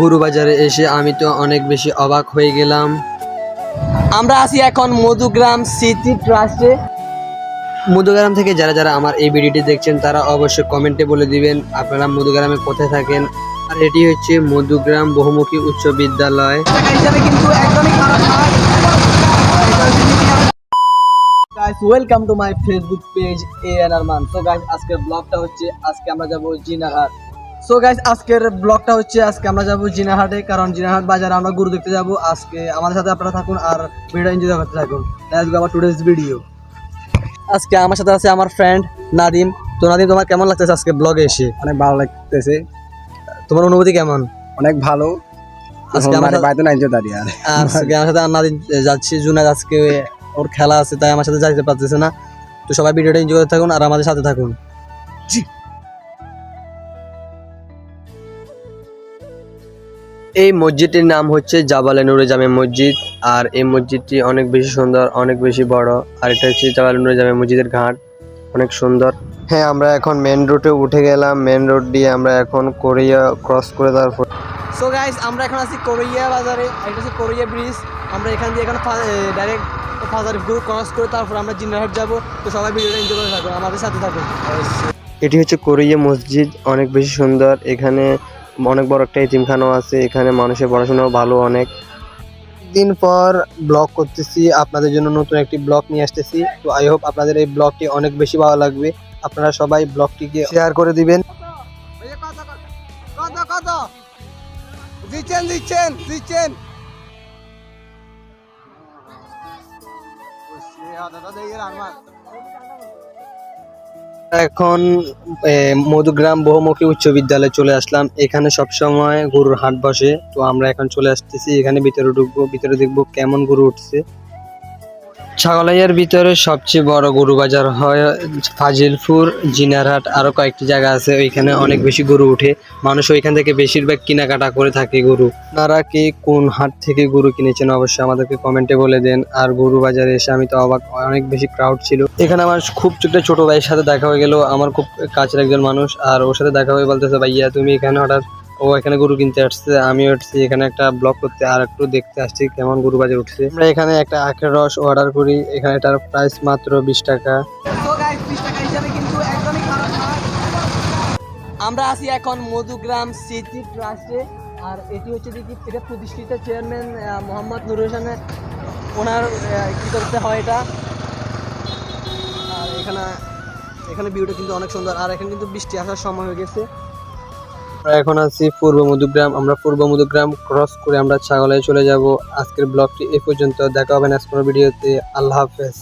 গরু বাজারে এসে আমি তো অনেক বেশি অবাক হয়ে গেলাম। আমরা আছি এখন মধুগ্রাম সিটি ট্রাস্টে। মধুগ্রাম থেকে যারা যারা আমার এই ভিডিওটি দেখছেন তারা অবশ্যই কমেন্টে বলে দিবেন আপনারা মধুগ্রামে কোথায় থাকেন। আর এটি হচ্ছে মধুগ্রাম বহুমুখী উচ্চ বিদ্যালয়। Guys welcome to my Facebook page AN Arman. So guys আজকের ব্লগটা হচ্ছে আজকে আমরা যাব জিনাহাট। সো গাইস আজকের ব্লগটা হচ্ছে আজকে আমরা যাব জিনাহাটে, কারণ জিনাহাট বাজারে আমরা গরু দেখতে যাব। আজকে আমাদের সাথে আপনারা থাকুন আর ভিডিও এনজয় করতে থাকুন। Let's go hour today's video. আজকে আমার সাথে আছে আমার ফ্রেন্ড নাদিম। তো নাদিম, তোমার কেমন লাগতেছে আজকে ব্লগে এসে? অনেক ভালো লাগতেছে। তোমার অনুভূতি কেমন? অনেক ভালো। আজকে আমার বাইরে নাই যে দাঁড়িয়ে আজকে আমার সাথে নাদিম যাচ্ছি জুনাদ। আজকে ওর খেলা আছে তাই আমার সাথে যাইতে পারতেছে না। তো সবাই ভিডিওটা এনজয় করতে থাকুন আর আমাদের সাথে থাকুন। এই মসজিদটির নাম হচ্ছে জাবালে নুরে জামে মসজিদ। আর এই মসজিদটি অনেক বেশি সুন্দর, অনেক বেশি বড়। আর এটা হচ্ছে জাবালে নুরে জামে মসজিদের ঘাট, অনেক সুন্দর। হ্যাঁ, আমরা এখন মেন রোডে উঠে গেলাম। মেন রোড দিয়ে আমরা এখন কোরিয়া ক্রস করে তারপর। সো গাইস আমরা এখন আছি কোরিয়া বাজারে। এটা হচ্ছে কোরিয়া ব্রিজ। আমরা এখান দিয়ে এখন ডাইরেক্ট ফাজারিফপুর ক্রস করে তারপর আমরা জিনাহাট যাব। তো সবাই ভিডিওটা এনজয় করে থাকুন, আমাদের সাথে থাকুন। এটি হচ্ছে কোরিয়া মসজিদ, অনেক বেশি সুন্দর। এখানে অনেক বড় একটা এতিমখানাও আছে। এখানে মানুষের পড়াশোনাও ভালো। অনেক দিন পর ব্লগ করতেছি, আপনাদের জন্য নতুন একটি ব্লগ নিয়ে আসতেছি। তো আই হোপ আপনাদের এই ব্লগটি অনেক বেশি ভালো লাগবে। আপনারা সবাই ব্লগটিকে শেয়ার করে দিবেন। এখন মধুগ্রাম বহুমুখী উচ্চ বিদ্যালয়ে চলে আসলাম। এখানে সবসময় গরুর হাট বসে। তো আমরা এখন চলে আসতেছি এখানে, ভিতরে ঢুকবো, ভিতরে দেখবো কেমন গরু উঠছে। ছাগলাইয়ের ভিতরে সবচেয়ে বড় গরু বাজার হয় ফাজিলপুর, জিনারহাট, আরো কয়েকটি জায়গা আছে। ওইখানে অনেক বেশি গরু উঠে। মানুষ ওইখান থেকে বেশিরভাগ কেনাকাটা করে থাকে গরু। আপনারা কি কোন হাট থেকে গরু কিনেছেন অবশ্যই আমাদেরকে কমেন্টে বলে দেন। আর গরু বাজারে এসে আমি তো অবাক, অনেক বেশি ক্রাউড ছিল। এখানে আমার খুব ছোট ভাইয়ের সাথে দেখা হয়ে গেল, আমার খুব কাছের একজন মানুষ। আর ওর সাথে দেখা হয়ে বলতেছে, ভাইয়া তুমি এখানে হঠাৎ? ও এখানে গরু কিনতে আসছে, আমিও আসছি এখানে একটা ব্লগ করতে আর একটু দেখতে আসছি কেমন গরু বাজার উঠছে। আমরা এখানে একটা আখের রস অর্ডার করি। এখানে এটার প্রাইস মাত্র 20 টাকা। আমরা আছি এখন মধুগ্রাম সিটি ট্রাস্টে। আর এটি হচ্ছে দেখি এটা প্রতিষ্ঠিত চেয়ারম্যান মোহাম্মদ নুরুল হোসেনের, ওনার কি করতে হয় এটা। আর এখানে ভিউটা কিন্তু অনেক সুন্দর। আর এখানে কিন্তু বৃষ্টি আসার সময় হয়ে গেছে। আমরা এখন আছি পূর্ব মধুগ্রাম। আমরা পূর্ব মধুগ্রাম ক্রস করে আমরা ছাগলায় চলে যাব। আজকের ব্লগটি এই পর্যন্ত। দেখা হবে নেক্সট কোনো ভিডিওতে। আল্লাহ হাফেজ।